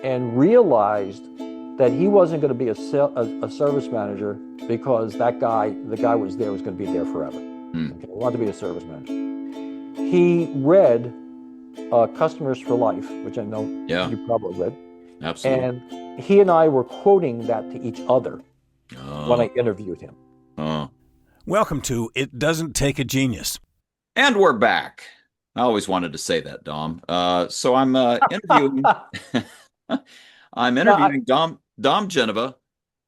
and realized that he wasn't going to be a service manager because the guy was going to be there forever. Hmm. Okay, he wanted to be a service manager. He read Customers for Life, which I know Yeah, you probably read, absolutely. and he and I were quoting that to each other when I Oh, interviewed him. oh. Welcome to It Doesn't Take a Genius. And we're back. I always wanted to say that, Dom. So I'm interviewing. I'm No, I, interviewing Dom Genova,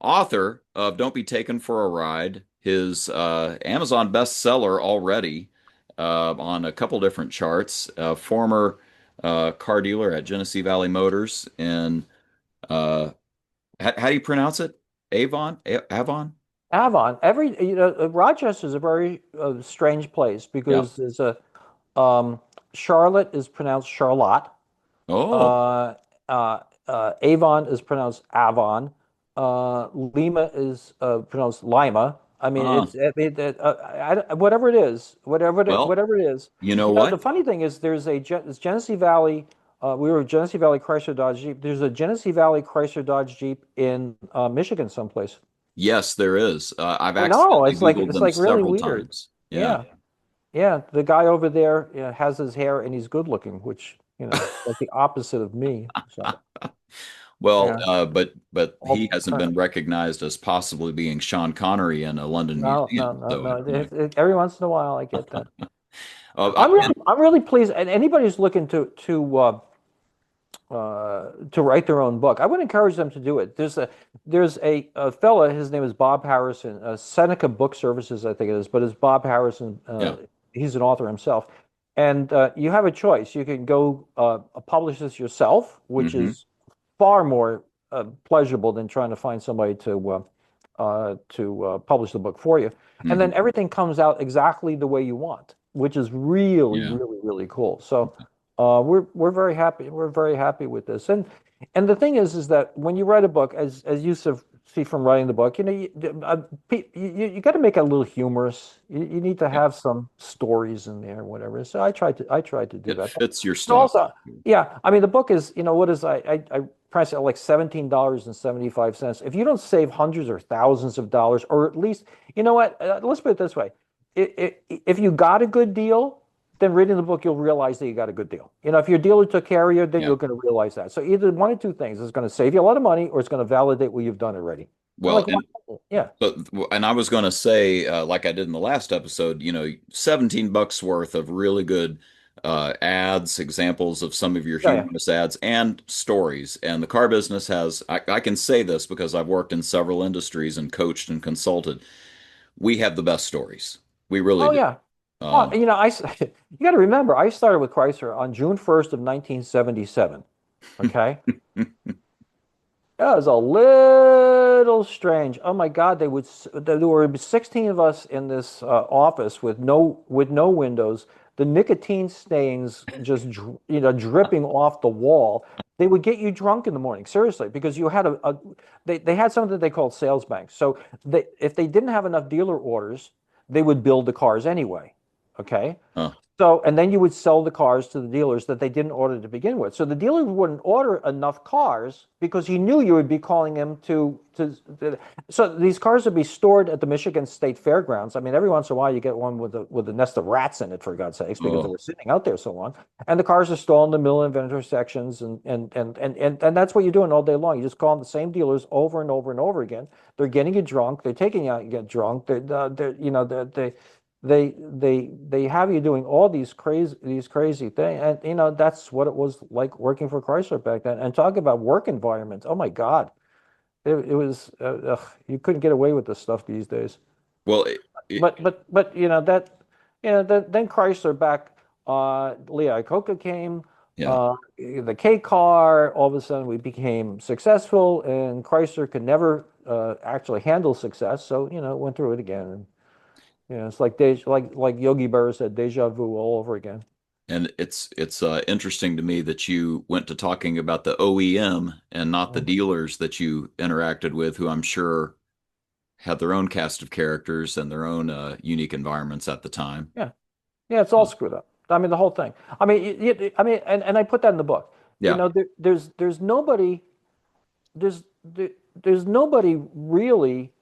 author of "Don't Be Taken for a Ride," his Amazon bestseller already on a couple different charts. Former car dealer at Genesee Valley Motors in uh, how do you pronounce it? Avon? Avon. Rochester is a very strange place Yeah. because there's a Charlotte is pronounced Charlotte. Oh, Uh, Avon is pronounced Avon. Lima is pronounced Lima. I mean, uh, whatever it is, well, whatever it is. you know The what? funny thing is, there's Genesee Valley. We were at Genesee Valley Chrysler Dodge Jeep. There's a Genesee Valley Chrysler Dodge Jeep in Michigan someplace. Yes, there is. I've I know. accidentally Googled It's them like really several weird. times. Yeah. Yeah. Yeah. The guy over there, has his hair and he's good looking, which, like the opposite of me. So, Well, yeah. but he All hasn't turn. been recognized as possibly being Sean Connery in a London No, no, museum. no, So no. Every once in a while, I get that. and I'm really pleased. And anybody who's looking to write their own book, I would encourage them to do it. There's a fella. His name is Bob Harrison. Seneca Book Services, I think it is, but it's Bob Harrison. yeah. He's an author himself, and you have a choice. You can go publish this yourself, which Hmm. is far more pleasurable than trying to find somebody to publish the book for you. And then Hmm. everything comes out exactly the way you want, which is really, Yeah. really, really cool. So we're very happy. We're very happy with this. And the thing is that when you write a book, as you see from writing the book, you got to make it a little humorous. You need to have some stories in there, whatever. So I tried to do It that. fits your But style. also, yeah, I mean, the book is, what is I price it at like $17.75. If you don't save hundreds or thousands of dollars, or at least, you know what? Let's put it this way: if you got a good deal, then reading the book, you'll realize that you got a good deal. If your dealer took care of you, then Yeah. you're going to realize that. So either one or two things: it's going to save you a lot of money, or it's going to validate what you've done already. And Well, like, yeah, but and I was going to say, like I did in the last episode, 17 bucks worth of really good ads, examples of some of your yeah, yeah. humorous ads and stories. And the car business has, I can say this because I've worked in several industries and coached and consulted. We have the best stories. We really Oh do. yeah. Well, Um, you got to remember, I started with Chrysler on June 1st of 1977. Okay. That was a little strange. Oh my God, there were 16 of us in this office with no windows. The nicotine stains just dripping off the wall. They would get you drunk in the morning, seriously, because you had they had something that they called sales banks. So if they didn't have enough dealer orders, they would build the cars anyway. Okay. uh, So, and then you would sell the cars to the dealers that they didn't order to begin with. So the dealer wouldn't order enough cars because he knew you would be calling him so these cars would be stored at the Michigan State Fairgrounds. I mean, every once in a while you get one with a nest of rats in it, for God's sakes, because they oh, were sitting out there so long. And the cars are stalled in the middle of intersections, and that's what you're doing all day long. You just call them the same dealers over and over and over again. They're getting you drunk. They're taking you out and get drunk. They have you doing all these crazy things, and that's what it was like working for Chrysler back then. And talk about work environments. Oh my God, it was you couldn't get away with this stuff these days. well, But then Chrysler back, Lee Iacocca came, yeah. the K car. All of a sudden, we became successful, and Chrysler could never actually handle success, so went through it again. And, it's like like Yogi Berra said, deja vu all over again. And it's interesting to me that you went to talking about the OEM and not the Mhm. dealers that you interacted with, who I'm sure had their own cast of characters and their own unique environments at the time. Yeah, yeah, it's all screwed up. I mean, the whole thing. I mean, I mean, and I put that in the book. Yeah. There's nobody. there's there's nobody really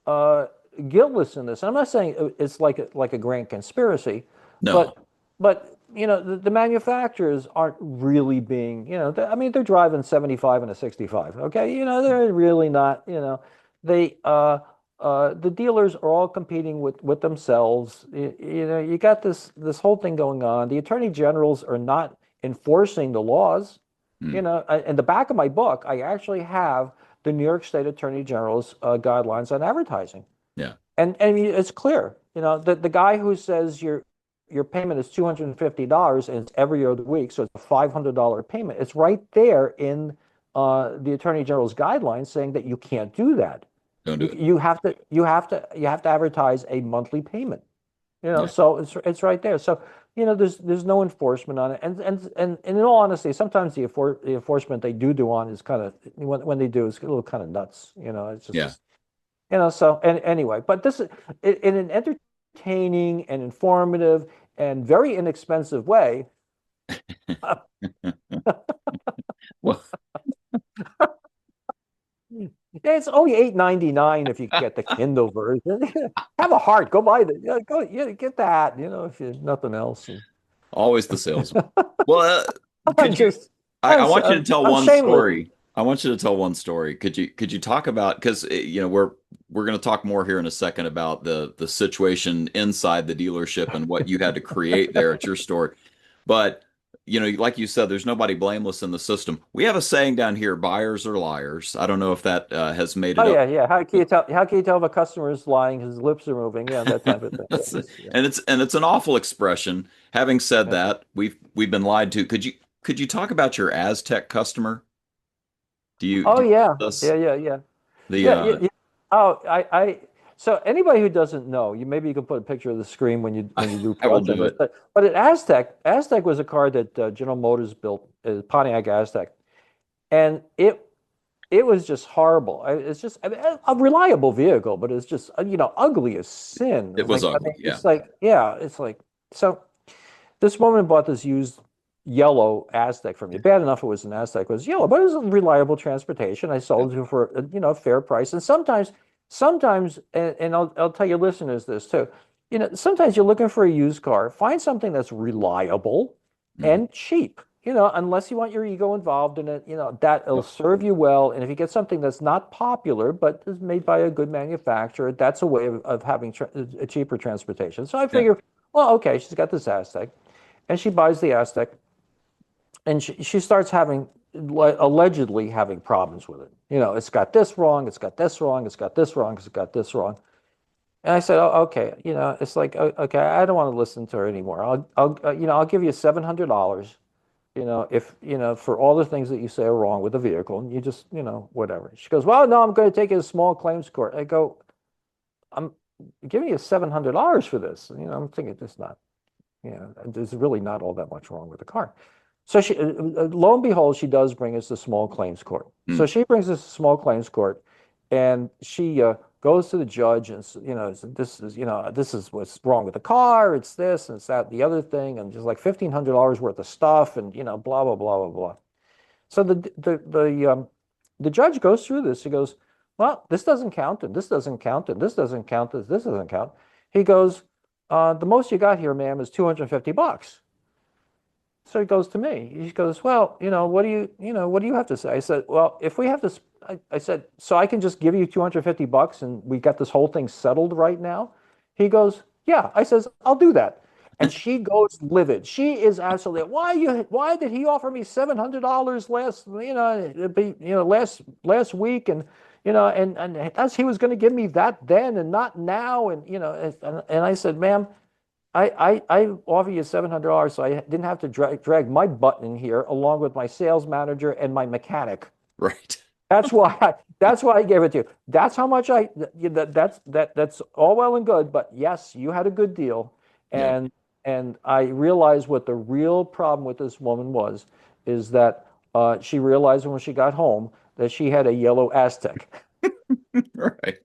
uh, guiltless in this. I'm not saying it's like a grand conspiracy, No, but the manufacturers aren't really being, I mean, they're driving 75 and a 65. Okay, they're really not. They the dealers are all competing with themselves. You got this whole thing going on. The attorney generals are not enforcing the laws. mm, In the back of my book, I actually have the New York State Attorney General's guidelines on advertising. yeah, And it's clear, the guy who says your payment is $250 and it's every other week, so it's a $500 payment. It's right there in the Attorney General's guidelines saying that you can't do that. don't do You it. you have to advertise a monthly payment. Yeah, So it's right there. So there's no enforcement on it. And in all honesty, sometimes the enforcement they do on is kind of when they do is a little kind of nuts. It's yeah. just so and anyway, but this is in an entertaining and informative and very inexpensive way. Well, It's only $8.99 if you get the Kindle version. Have a heart, go buy the get that. If you nothing else. always the salesman. Well, I'm could you? just I want you to tell I'm one shameless. story. I want you to tell one story. Could you talk about, because we're going to talk more here in a second about the situation inside the dealership and what you had to create there at your store. But like you said, there's nobody blameless in the system. We have a saying down here: buyers are liars. I don't know if that has made Oh it up. yeah, yeah. How can you tell if a customer is lying? His lips are moving. Yeah, that type of thing. Yeah, yeah, And it's an awful expression. Having said yeah. that, we've been lied to. Could you talk about your Aztec customer? Oh Do you yeah, this yeah, yeah, yeah, the yeah, yeah, yeah. Oh, So anybody who doesn't know, maybe you can put a picture of the screen when you do I will plots on do this. it. But at Aztec was a car that General Motors built, Pontiac Aztec, and it was just horrible. It's just, I mean, a reliable vehicle, but it's just ugly as sin. It It's was like, I ugly. mean, Yeah. it's like, yeah, it's like, so this woman bought this used yellow Aztec from me. Bad enough it was an Aztec, it was yellow, but it was a reliable transportation. I Yeah. sold it for a fair price. And sometimes, and I'll tell your listeners this too. Sometimes you're looking for a used car. Find something that's reliable Mhm. and cheap. Unless you want your ego involved in it, that'll Yep. serve you well. And if you get something that's not popular but is made by a good manufacturer, that's a way of having a cheaper transportation. So I Yeah. figure, well, okay, she's got this Aztec and she buys the Aztec, and she starts having allegedly having problems with it. It's got this wrong, it's got this wrong, it's got this wrong, it's got this wrong. And I said, oh, okay, it's like, okay, I don't want to listen to her anymore. I'll give you $700. If for all the things that you say are wrong with the vehicle, and you just whatever. She goes, well, no, I'm going to take it to small claims court. I go, I'm giving you $700 for this. I'm thinking it's not. There's really not all that much wrong with the car. So lo and behold, she does bring us to small claims court. So Mm. she brings us to small claims court, and she goes to the judge and this is what's wrong with the car. It's this and it's that, the other thing, and just like $1,500 worth of stuff, and blah blah blah blah blah. So the judge goes through this. He goes, well, this doesn't count, and this doesn't count, and this doesn't count, and this doesn't count. He goes, the most you got here, ma'am, is $250. So he goes to me. He goes, well, what do you have to say? I said, well, if we have this, I said, so I can just give you $250 and we got this whole thing settled right now. He goes, yeah. I says, I'll do that. And she goes livid. She is absolutely, why did he offer me $700 last week? And that's, he was going to give me that then and not now. And I said, ma'am, I offer you $700 so I didn't have to drag my butt in here along with my sales manager and my mechanic. Right. That's why I gave it to you. That's how much that's all well and good, but yes, you had a good deal. Yeah. And I realized what the real problem with this woman was, is that she realized when she got home that she had a yellow Aztec. Right.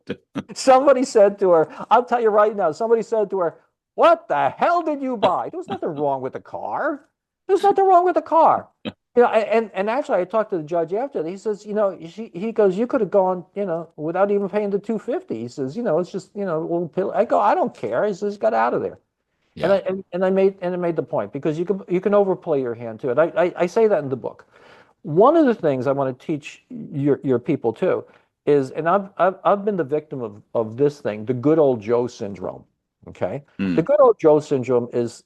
Somebody said to her, I'll tell you right now, somebody said to her, what the hell did you buy? There was nothing wrong with the car. There's nothing wrong with the car. and actually, I talked to the judge after that. He says, he goes, you could have gone, without even paying the 250. He says, it's just, a little pill. I go, I don't care. He says, got out of there. And Yeah. I made the point because you can overplay your hand too. And I say that in the book. One of the things I want to teach your people too is, and I've been the victim of this thing, the good old Joe syndrome. Okay, the Mm. good old Joe syndrome is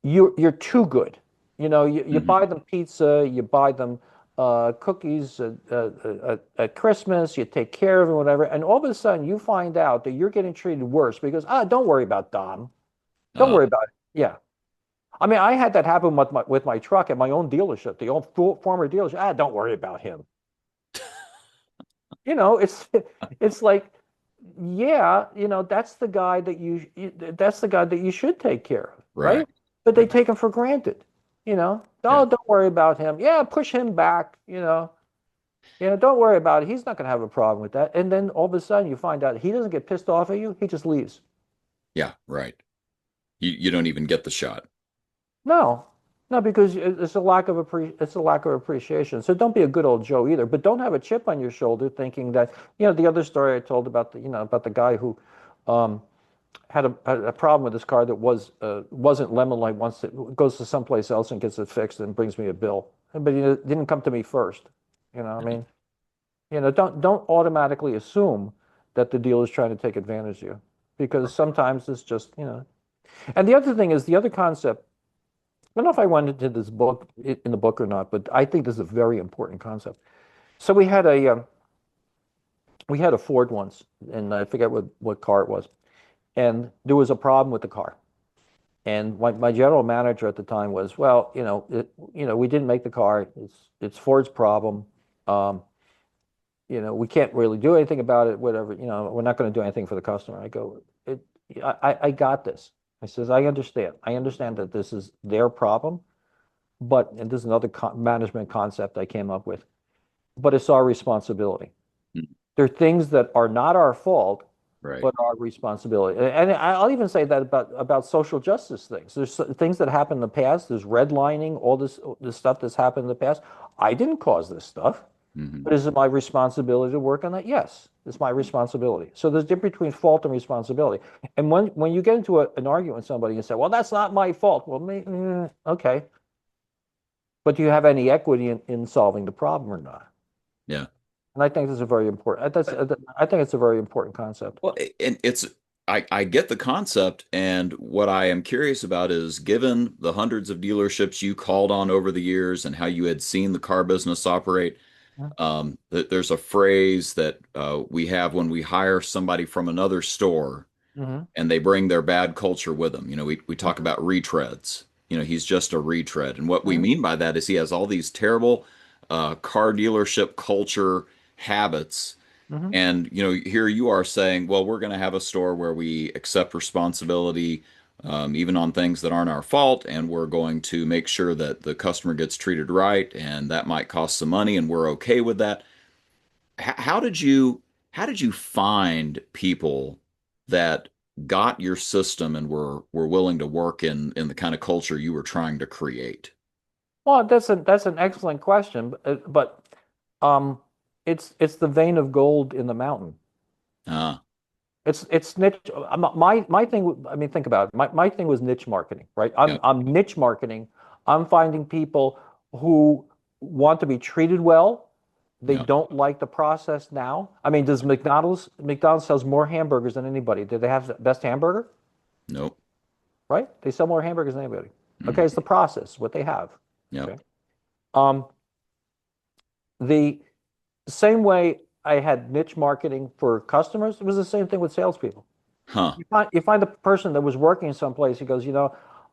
you're too good. You Hmm. buy them pizza, you buy them cookies at Christmas, you take care of them, whatever, and all of a sudden you find out that you're getting treated worse because don't worry about Dom. Don't Uh, worry about it. Yeah. I mean, I had that happen with my truck at my own dealership, the old former dealership. Don't worry about him. It's like, yeah, that's the guy that you should take care of, right. right? But they Right. take him for granted. Yeah. Oh, don't worry about him. Yeah, push him back. Don't worry about it. He's not going to have a problem with that. And then all of a sudden, you find out he doesn't get pissed off at you. He just leaves. Yeah. Right. You don't even get the shot. No, no, because it's a lack of appreciation. So don't be a good old Joe either, but don't have a chip on your shoulder thinking that, the other story I told about the guy who um, had a problem with his car that wasn't lemon light. Once it goes to someplace else and gets it fixed and brings me a bill, but he didn't come to me first. I mean, don't automatically assume that the dealer is trying to take advantage of you, because sometimes it's just. And the other thing is the other concept. I don't know if I went into this book in the book or not, but I think this is a very important concept. So we had a Ford once, and I forget what car it was, and there was a problem with the car. And my general manager at the time was, well, we didn't make the car. It's Ford's problem. Um, we can't really do anything about it. Whatever, we're not going to do anything for the customer. I go, I got this. I says, I understand. I understand that this is their problem. And this is another management concept I came up with, but it's our responsibility. Mm. There are things that are not our fault, Right. but our responsibility. And I'll even say that about social justice things. There's things that happened in the past. There's redlining, all this stuff that's happened in the past. I didn't cause this stuff, Hmm. but is it my responsibility to work on that? Yes, it's my responsibility. So there's a difference between fault and responsibility. And when you get into an argument with somebody and say, well, that's not my fault. Well, okay. But do you have any equity in solving the problem or not? Yeah. And I think this is a very important. I think it's a very important concept. Well, and I get the concept, and what I am curious about is, given the hundreds of dealerships you called on over the years and how you had seen the car business operate, Yeah. there's a phrase that we have when we hire somebody from another store Hmm. and they bring their bad culture with them. We talk about retreads. He's just a retread. And what we Hmm. mean by that is he has all these terrible car dealership culture habits. Hmm. And here you are saying, well, we're going to have a store where we accept responsibility, even on things that aren't our fault, and we're going to make sure that the customer gets treated right, and that might cost some money, and we're okay with that. How did you find people that got your system and were willing to work in the kind of culture you were trying to create? Well, that's an excellent question, but um, it's the vein of gold in the mountain. Uh, It's niche. My thing. I mean, think about it. My thing was niche marketing, right? yeah, I'm niche marketing. I'm finding people who want to be treated well. They yeah, don't like the process now. I mean, does McDonald's sells more hamburgers than anybody? Do they have the best hamburger? nope, Right? They sell more hamburgers than anybody. Okay, mm, it's the process, what they have. yeah, Okay. Um, the same way I had niche marketing for customers, it was the same thing with salespeople. huh, You find the person that was working someplace. He goes,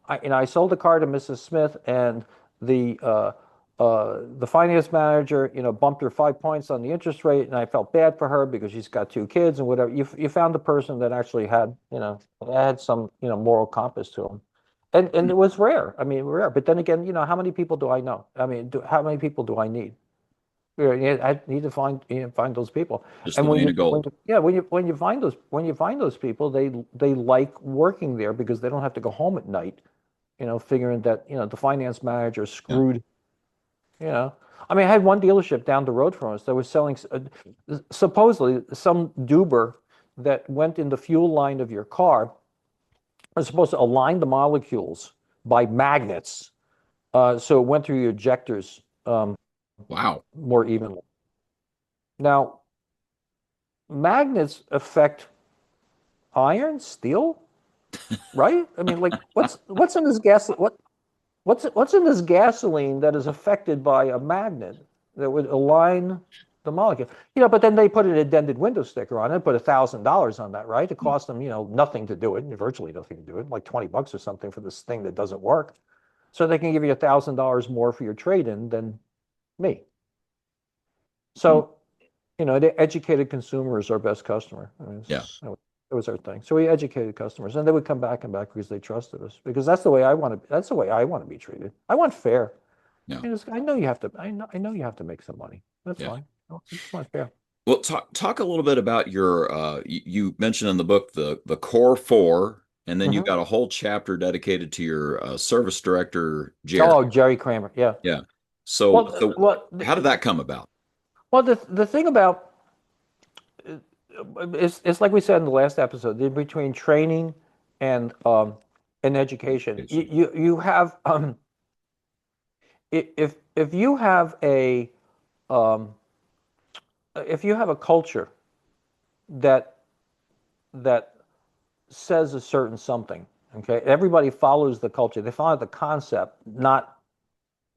I sold a car to Mrs. Smith, and the the finance manager, bumped her 5 points on the interest rate, and I felt bad for her because she's got two kids and whatever. You found the person that actually had some moral compass to him, and it was rare. I mean, rare. But then again, how many people do I know? I mean, how many people do I need? I need to find those people. just And the vein of gold. when you find those people, they like working there because they don't have to go home at night, figuring that the finance manager Yeah, screwed You know, I mean, I had one dealership down the road from us that was selling supposedly some duber that went in the fuel line of your car was supposed to align the molecules by magnets, so it went through your ejectors Wow. more evenly. Now, magnets affect iron, steel, right? I mean, like, what's in this what's in this gasoline that is affected by a magnet that would align the molecule? But then they put an indented window sticker on it, put $1,000 on that, right? It cost them, nothing to do it, virtually nothing to do it, like 20 bucks or something for this thing that doesn't work. So they can give you $1,000 more for your trade-in than me. Hmm. So, the educated consumer is our best customer. I mean, Yeah. it was our thing. So we educated customers, and they would come back and back because they trusted us. Because that's the way I want to. That's the way I want to be treated. I want fair. Yeah. I know you have to. I know you have to make some money. That's Yeah. fine. I just want fair. Well, talk a little bit about your you mentioned in the book the core four, and then you've Hmm. got a whole chapter dedicated to your service director, Jerry. Oh, Jerry Kramer. Yeah. Yeah. So Well, so well, how did that come about? the thing about it's like we said in the last episode, between training and and education, you have if you have a um, if you have a culture that that says a certain something, okay, everybody follows the culture. They follow the concept, not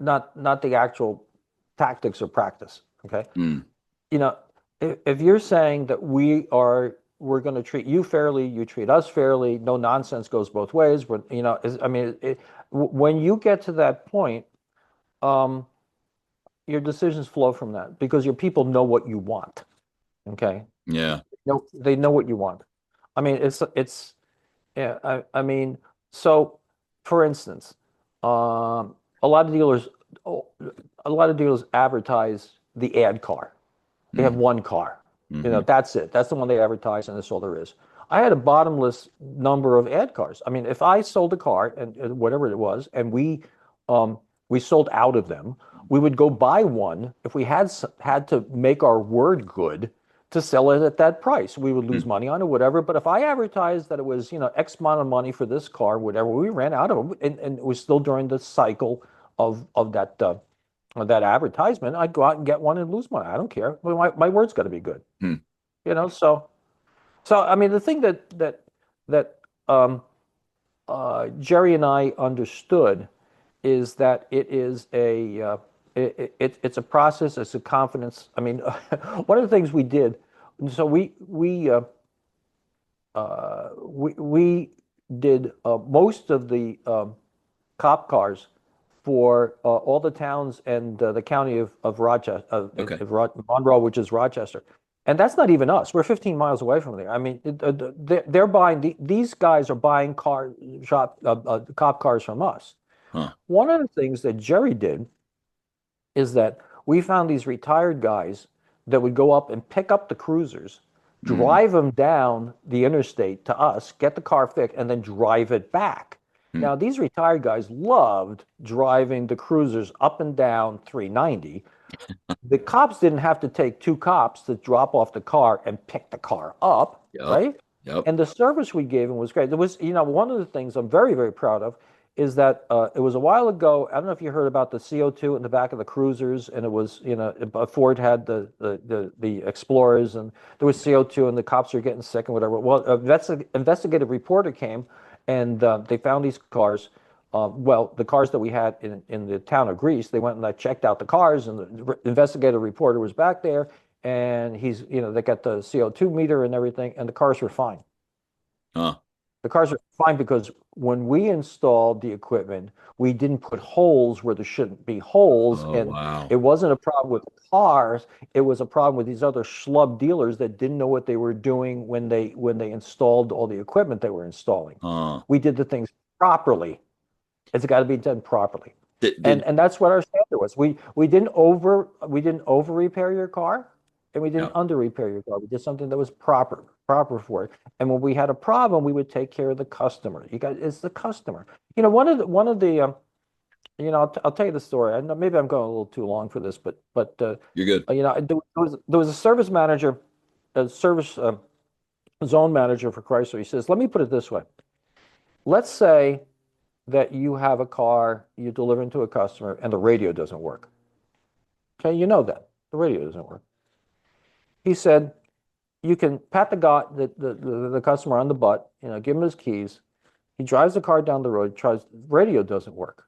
the actual tactics or practice. Okay, Mm. you know, if you're saying that we're going to treat you fairly, you treat us fairly, no nonsense goes both ways. But I mean, when you get to that point, um, your decisions flow from that because your people know what you want. Okay, Yeah. no, they know what you want. I mean, it's yeah. I mean, so for instance, um, a lot of dealers, oh, a lot of dealers advertise the ad car. They have Mm. one car. Hmm. That's it. That's the one they advertise, and that's all there is. I had a bottomless number of ad cars. I mean, if I sold a car and whatever it was, and we sold out of them, we would go buy one if we had to make our word good to sell it at that price. We would lose Mm. money on it, whatever. But if I advertised that it was, X amount of money for this car, whatever, we ran out of them, and it was still during the cycle of that advertisement, I'd go out and get one and lose money. I don't care. Well, my word's got to be good. Mm. So I mean, the thing that um, Jerry and I understood is that it is it's a process. It's a confidence. I mean, one of the things we did. So we did most of the cop cars for all the towns and the county of Rochester, Okay. Monroe, which is Rochester. And that's not even us. We're 15 miles away from there. I mean, they're buying, these guys are buying cop cars from us. Huh. One of the things that Jerry did is that we found these retired guys that would go up and pick up the cruisers, Hmm. drive them down the interstate to us, get the car fixed, and then drive it back. Hmm. Now, these retired guys loved driving the cruisers up and down 390. The cops didn't have to take two cops to drop off the car and pick the car up, Yep. right? Yep. And the service we gave them was great. There was, one of the things I'm very, very proud of is that it was a while ago. I don't know if you heard about the CO2 in the back of the cruisers, and it was, Ford had the Explorers, and there was CO2, and the cops were getting sick and whatever. Well, an investigative reporter came, and they found these cars. Well, the cars that we had in the town of Greece, they went and checked out the cars, and the investigative reporter was back there, and they got the CO2 meter and everything, and the cars were fine. Huh. The cars are fine because when we installed the equipment, we didn't put holes where there shouldn't be holes, Oh, and wow. it wasn't a problem with the cars. It was a problem with these other schlub dealers that didn't know what they were doing when they installed all the equipment they were installing. Huh. We did the things properly. It's got to be done properly. Did And that's what our standard was. We didn't over repair your car, and we yeah. didn't under repair your car. We did something that was proper for it. And when we had a problem, we would take care of the customer. It's the customer. One of the I'll tell you the story. I know maybe I'm going a little too long for this, but You're good. there was a service manager, a service zone manager for Chrysler. He says, let me put it this way. Let's say that you have a car you deliver into a customer and the radio doesn't work. Okay, you know that the radio doesn't work. He said, you can pat the customer on the butt, give him his keys. He drives the car down the road, tries, radio doesn't work.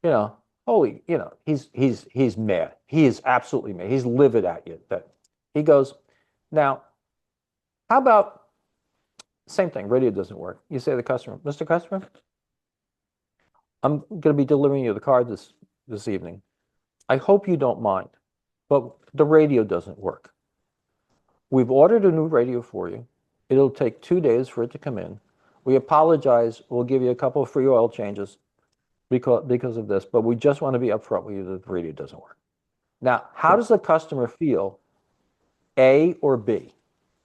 You know, holy, he's mad. He is absolutely mad. He's livid at you. That he goes, now, how about same thing, radio doesn't work. You say to the customer, Mr. Customer, I'm going to be delivering you the car this evening. I hope you don't mind, but the radio doesn't work. We've ordered a new radio for you. It'll take 2 days for it to come in. We apologize. We'll give you a couple of free oil changes because of this, but we just want to be upfront with you that the radio doesn't work. Now, how does the customer feel? A or B,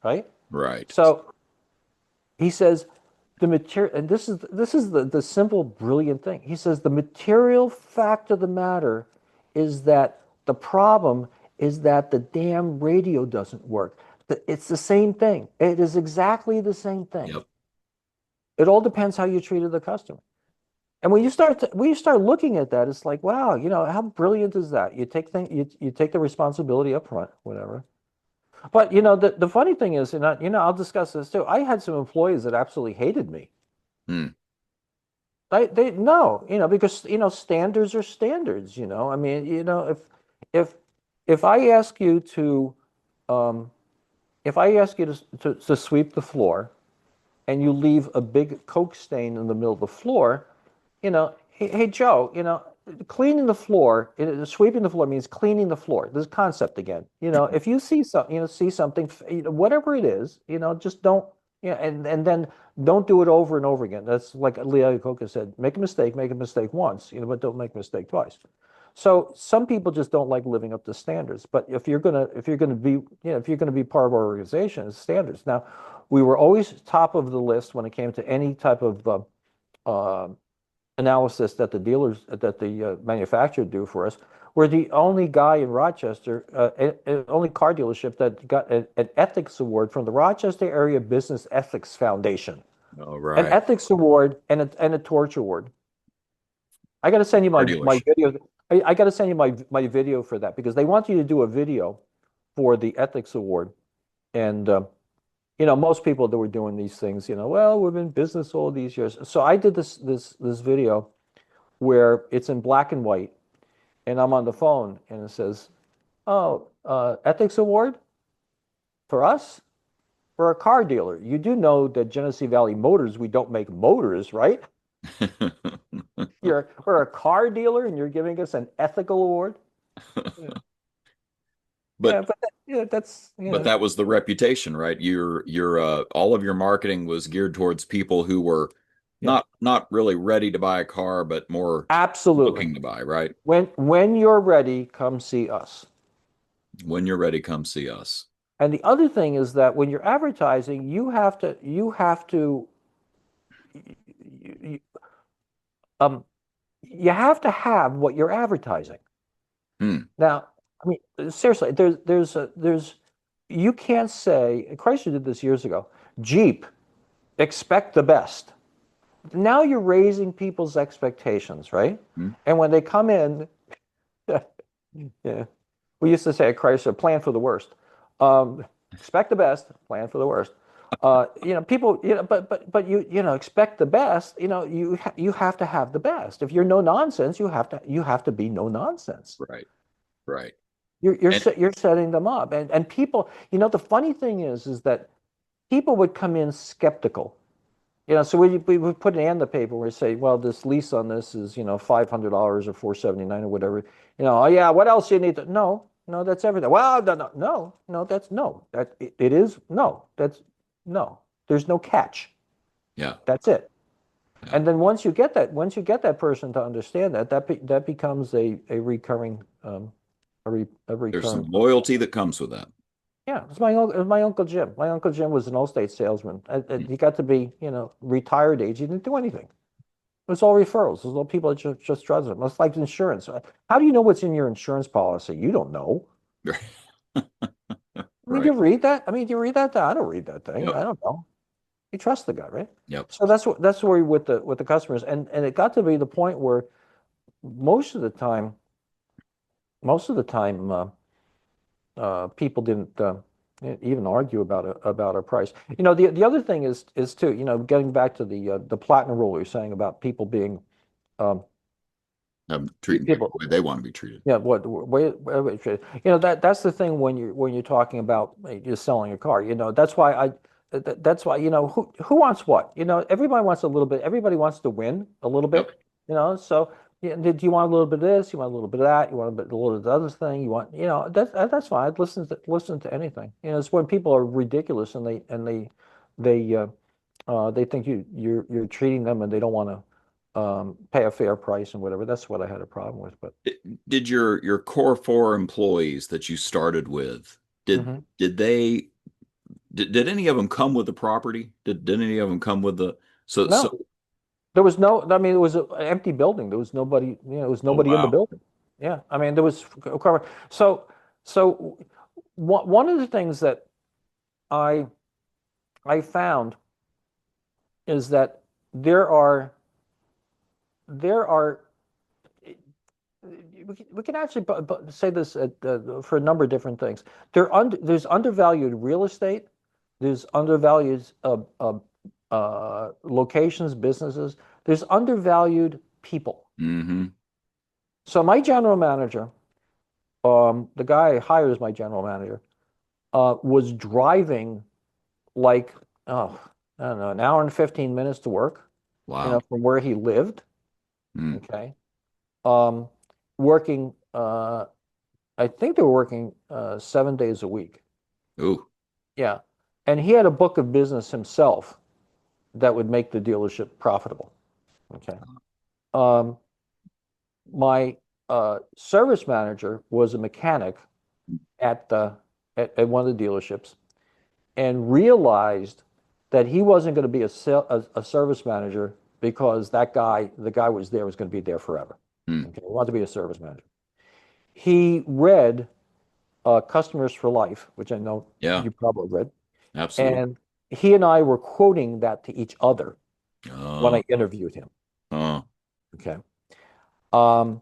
right? Right. So he says the material, and this is the simple, brilliant thing. He says the material fact of the matter is that the problem is that the damn radio doesn't work. It's the same thing. It is exactly the same thing. Yep. It all depends how you treated the customer. And when you start looking at that, it's like, wow, how brilliant is that? You take you take the responsibility up front, whatever. But the funny thing is, I'll discuss this too. I had some employees that absolutely hated me. Hmm. They no, because standards are standards. I mean, if I ask you to to sweep the floor, and you leave a big Coke stain in the middle of the floor, hey Joe, cleaning the floor, sweeping the floor means cleaning the floor. This concept again. If you see something, whatever it is, just don't, and then don't do it over and over again. That's like Lee Iacocca said, make a mistake once, but don't make a mistake twice. So some people just don't like living up to standards. But if you're gonna be part of our organization, it's standards. Now, we were always top of the list when it came to any type of analysis that the manufacturer do for us. We're the only guy in Rochester, only car dealership that got an ethics award from the Rochester Area Business Ethics Foundation. All An right. ethics award and a torch award. I got to send you my video. I got to send you my video for that because they want you to do a video for the ethics award. And most people that were doing these things, well, we've been in business all these years. So I did this video where it's in black and white, and I'm on the phone, and it says, "Oh, ethics award for us, for a car dealer. You do know that Genesee Valley Motors, we don't make motors, right? We're a car dealer, and you're giving us an ethical award." Yeah. But that's but that was the reputation, right? Your all of your marketing was geared towards people who were not really ready to buy a car, but more absolutely looking to buy, right? When you're ready, come see us. When you're ready, come see us. And the other thing is that when you're advertising, you have to have what you're advertising. Now, I mean, seriously, you can't say, Chrysler did this years ago, Jeep, expect the best. Now you're raising people's expectations, right? And when they come in, yeah, we used to say at Chrysler, plan for the worst. Expect the best, plan for the worst. People, but expect the best. You have to have the best. If you're no nonsense, you have to be no nonsense. Right. You're setting them up, and people. The funny thing is that people would come in skeptical. So we would put an ad in the paper where we say, well, this lease on this is $500 or $479 or whatever. Oh yeah, what else do you need to? No, that's everything. Well, no, that's no. It is no. That's no. There's no catch. Yeah. That's it. Yeah. And then once you get that person to understand that becomes a recurring There's some loyalty that comes with that. Yeah, it's my Uncle Jim. My Uncle Jim was an Allstate salesman. He got to be, retired age. He didn't do anything. It's all referrals. There's no people that just trust them. It's like insurance. How do you know what's in your insurance policy? You don't know. I mean, do Right. you read that? I mean, do you read that? I don't read that thing. Yep. I don't know. You trust the guy, right? Yep. So that's where with the customers, and it got to be the point where most of the time, most of the time, people didn't even argue about a price. The other thing is too, getting back to the platinum rule you're saying about people being um, Treating people people. the way they want to be treated. Yeah, that's the thing when you're talking about just selling a car. That's why who wants what? Everybody wants a little bit. Everybody wants to win a little Yep. bit. So yeah, do you want a little bit of this? You want a little bit of that? You want a little of the other thing? You want that's fine. I'd listen to anything. It's when people are ridiculous and they think you're treating them and they don't want to pay a fair price and whatever. That's what I had a problem with. But Did your core four employees that you started with, did mhm. did they did any of them come with the property? Did any of them come with the so No, there was no. I mean, it was an empty building. There was nobody. There was oh nobody in the wow. building. Yeah, I mean, there was so so. One of the things that I I found is that there are there are we can actually say this for a number of different things. There's undervalued real estate. There's undervalued locations, businesses. There's undervalued people. Mm-hmm. So my general manager, the guy I hired as my general manager, was driving like, oh, I don't know, an hour and 15 minutes to work, Wow. from where he lived. Mm. Okay. Um, Working, I think they were working 7 days a week. Ooh. Yeah. And he had a book of business himself that would make the dealership profitable. Okay. Um, my service manager was a mechanic at at one of the dealerships and realized that he wasn't going to be a service manager because the guy was going to be there forever. Mm. Okay, he wanted to be a service manager. He read Customers for Life, which I know Yeah, you probably read, absolutely. and he and I were quoting that to each other when Oh, I interviewed him. oh, Okay. Um,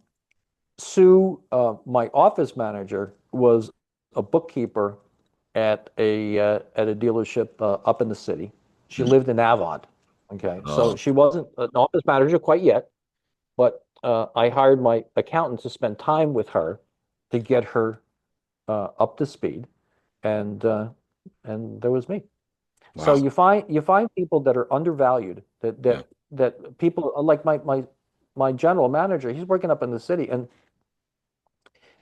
Sue, my office manager, was a bookkeeper at a dealership up in the city. She mm, lived in Avon. Okay, so oh, she wasn't an office manager quite yet, but I hired my accountant to spend time with her to get her up to speed, and uh, and there was me. So wow. you find people that are undervalued, Yeah. that people like my general manager. He's working up in the city, and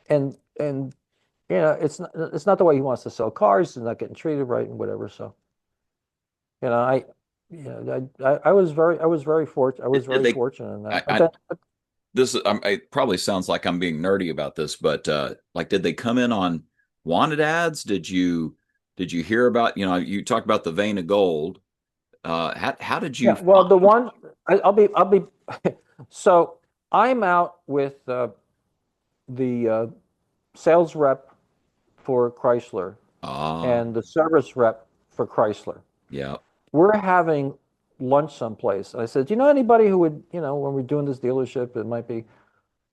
it's not the way he wants to sell cars. He's not getting treated right and whatever. So you know, I, I was Did very they? fortunate in that. But I then, this it probably sounds like I'm being nerdy about this, but like, did they come in on wanted ads? Did you hear about? You talked about the vein of gold. How did yeah, you well, the find? one I'll be so I'm out with the sales rep for Chrysler Ah, and the service rep for Chrysler. yeah. We're having lunch someplace. I said, do you know anybody who would, when we're doing this dealership, it might be,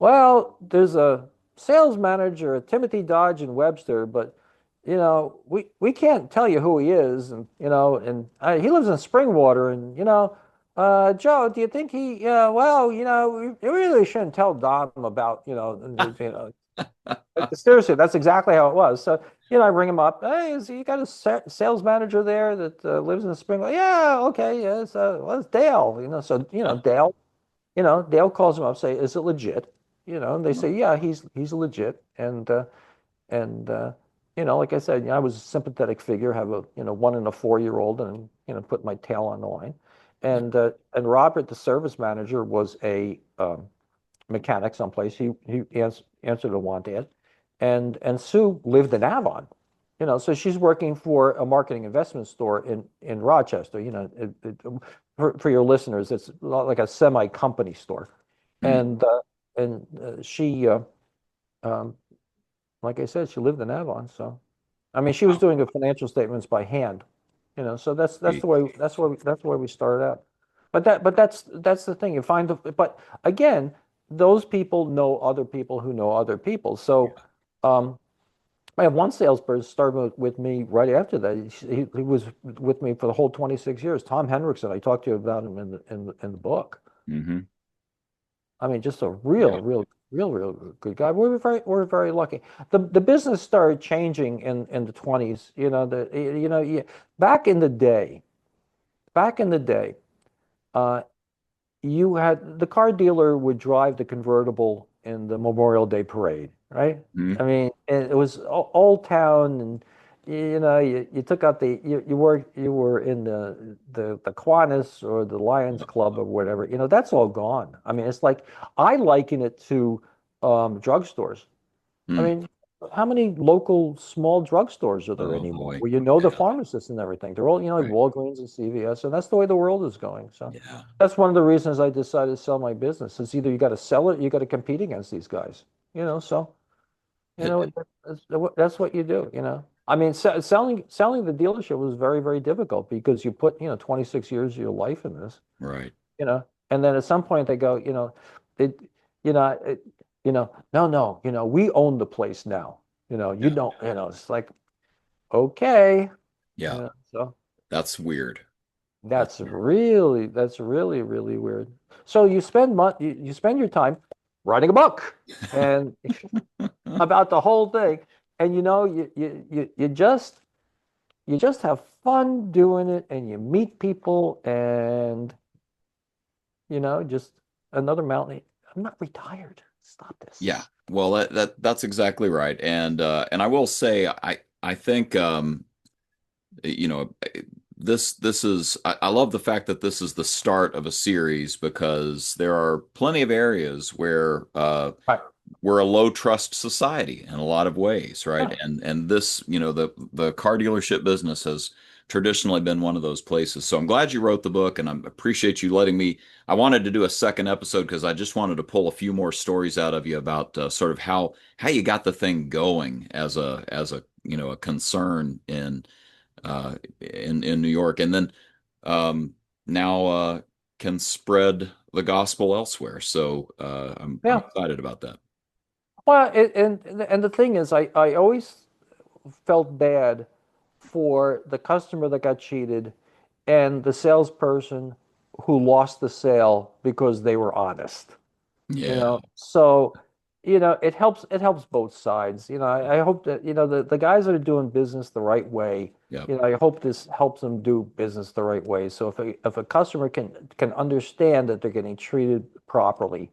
well, there's a sales manager at Timothy Dodge and Webster, but we can't tell you who he is, and he lives in Springwater, and Joe, do you think he? Well, we really shouldn't tell Don about seriously, that's exactly how it was. So I ring him up. Hey, you got a sales manager there that lives in Springwater? Yeah, okay, yeah, well, it's Dale. So Dale calls him up, say, is it legit? And they say, yeah, he's legit. And like I said, I was a sympathetic figure, have a 1 and a 4-year-old, and put my tail on the line. And Robert, the service manager, was a mechanic someplace. He answered a want ad, and Sue lived in Avon. So she's working for a marketing investment store in Rochester. For your listeners, it's like a semi-company store, Mm. and she, um, like I said, she lived in Avon. So, I mean, she was Wow. doing the financial statements by hand. So that's Gee. the way that's where we started out. But that's the thing. But again, those people know other people who know other people. So, um, I have one salesperson started with me right after that. He was with me for the whole 26 years. Tom Henriksen, I talked to you about him in the book. Hmm. I mean, just a Yeah. real good guy. We're very lucky. The business started changing in the 20s. Back in the day, back in the day, uh, you had the car dealer would drive the convertible in the Memorial Day parade, right? Hmm. I mean, it was Old Town, and you took out you were in the Kiwanis or the Lions Club or whatever. That's all gone. I mean, it's like I liken it to drugstores. I Mm. mean, how many local small drugstores are there Oh anymore boy. where you know the Yeah. pharmacists and everything? They're all, like Right. Walgreens and CVS, and that's the way the world is going. So Yeah. that's one of the reasons I decided to sell my business. It's either you got to sell it, or you got to compete against these guys. So It, that's what you do. I mean, selling the dealership was very, very difficult because you put 26 years of your life in this right. and then at some point they go, it, it, no, no, we own the place now. You Yeah. don't, it's like, okay, Yeah. so That's weird. That's weird. that's really, really weird. So you spend your time writing a book and about the whole thing, and you just have fun doing it, and you meet people, and just another mountain. I'm not retired. Stop this. Yeah. Well, that's exactly right. And I will say I think you know this is I love the fact that this is the start of a series because there are plenty of areas where Right. we're a low trust society in a lot of ways, right? Yeah. And this, the car dealership business has traditionally been one of those places. So I'm glad you wrote the book, and I appreciate you letting me. I wanted to do a second episode because I just wanted to pull a few more stories out of you about sort of how you got the thing going as a a concern in New York, and then now can spread the gospel elsewhere. So I'm Yeah. excited about that. Well, and the thing is, I always felt bad for the customer that got cheated and the salesperson who lost the sale because they were honest. Yeah. So it helps both sides. I hope that the guys that are doing business the right way, Yep. I hope this helps them do business the right way. So if a customer can understand that they're getting treated properly,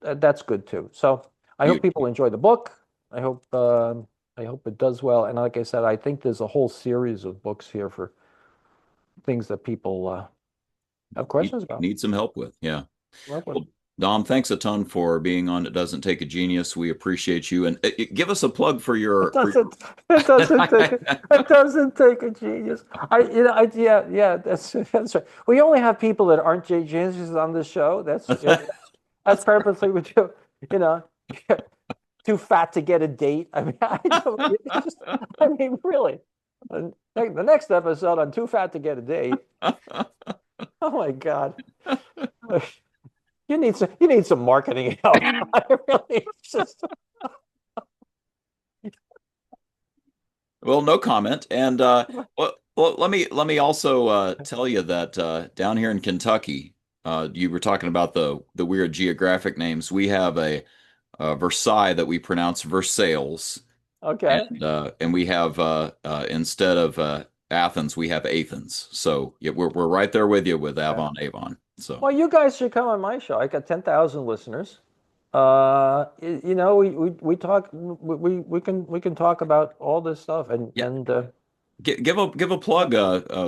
that's good too. So I hope people Beautiful. enjoy the book. I hope it does well. And like I said, I think there's a whole series of books here for things that people have questions about. Need some help with. Yeah. Work with. Well, Dom, thanks a ton for being on. It doesn't take a genius. We appreciate you, and give us a plug for It your. doesn't. It doesn't take. It doesn't take a genius. Yeah. That's right. We only have people that aren't geniuses on this show. That's purposely we do. You know, too fat to get a date. I mean, I don't. It's just. I mean, really. The next episode on too fat to get a date. Oh my God. You need some marketing help. I really just. Well, no comment. And let me also tell you that down here in Kentucky, you were talking about the weird geographic names. We have a Versailles that we pronounce Versailles, Okay. and we have instead of Athens, we have Athens. So yeah, we're right there with you with Okay. Avon. So Well, you guys should come on my show. I got 10,000 listeners. We talk. We can talk about all this stuff yeah, and give a plug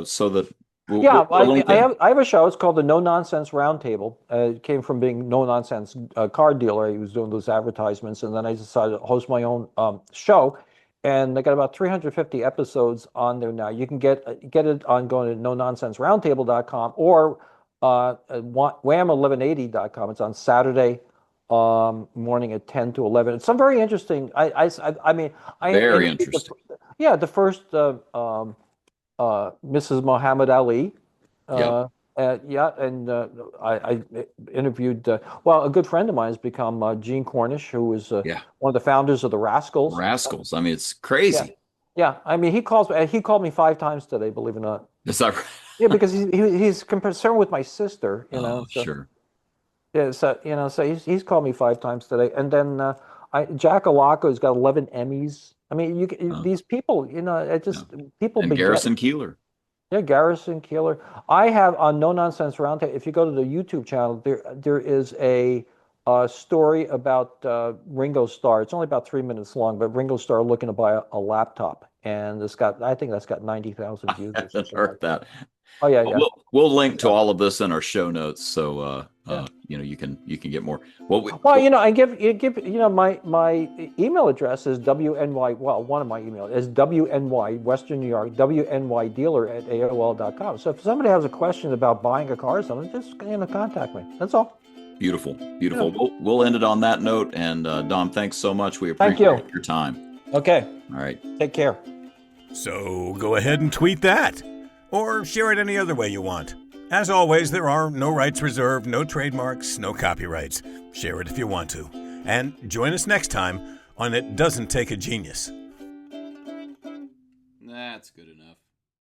so that we'll yeah. put a I link I in. have I have a show. It's called the No Nonsense Roundtable. It came from being no nonsense car dealer. I was doing those advertisements, and then I decided to host my own show. and they got about 350 episodes on there now. You can get it on going to nononsenseroundtable.com or wham1180.com. It's on Saturday morning at 10 to 11. It's some very interesting. I mean, I Very interviewed interesting. the first Mrs. Muhammad Ali. Yep. Yeah, and I interviewed, well, a good friend of mine has become Gene Cornish, who was Yeah. one of the founders of the Rascals. Rascals. I mean, it's Yeah, crazy. yeah. I mean, he called me 5 times today, believe it or not. Is that right? Yeah, because he's concerned with my sister, Oh, So sure. yeah, so he's called me 5 times today, and then Jack Alaco's got 11 Emmys. I mean, Oh, these people, it yeah. just people And beget. Garrison Keillor. Yeah, Garrison Keillor. I have on No Nonsense Roundtable. If you go to the YouTube channel, there is a story about Ringo Starr. It's only about 3 minutes long, but Ringo Starr looking to buy a laptop, and I think that's got 90,000 I views or haven't something heard like that. that. Oh yeah, Well, yeah. we'll link to all of this in our show notes, so Yeah. you can get more. Well, Well, I give my email address is WNY. Well, one of my email is WNY Western New York WNYdealer@AOL.com. So if somebody has a question about buying a car or something, just contact me. That's all. beautiful, Yeah. beautiful. We'll end it on that note. And Dom, thanks so much. We Thank you. appreciate your time. Okay. All right. Take care. So go ahead and tweet that, or share it any other way you want. As always, there are no rights reserved, no trademarks, no copyrights. Share it if you want to. And join us next time on It Doesn't Take a Genius. That's good enough.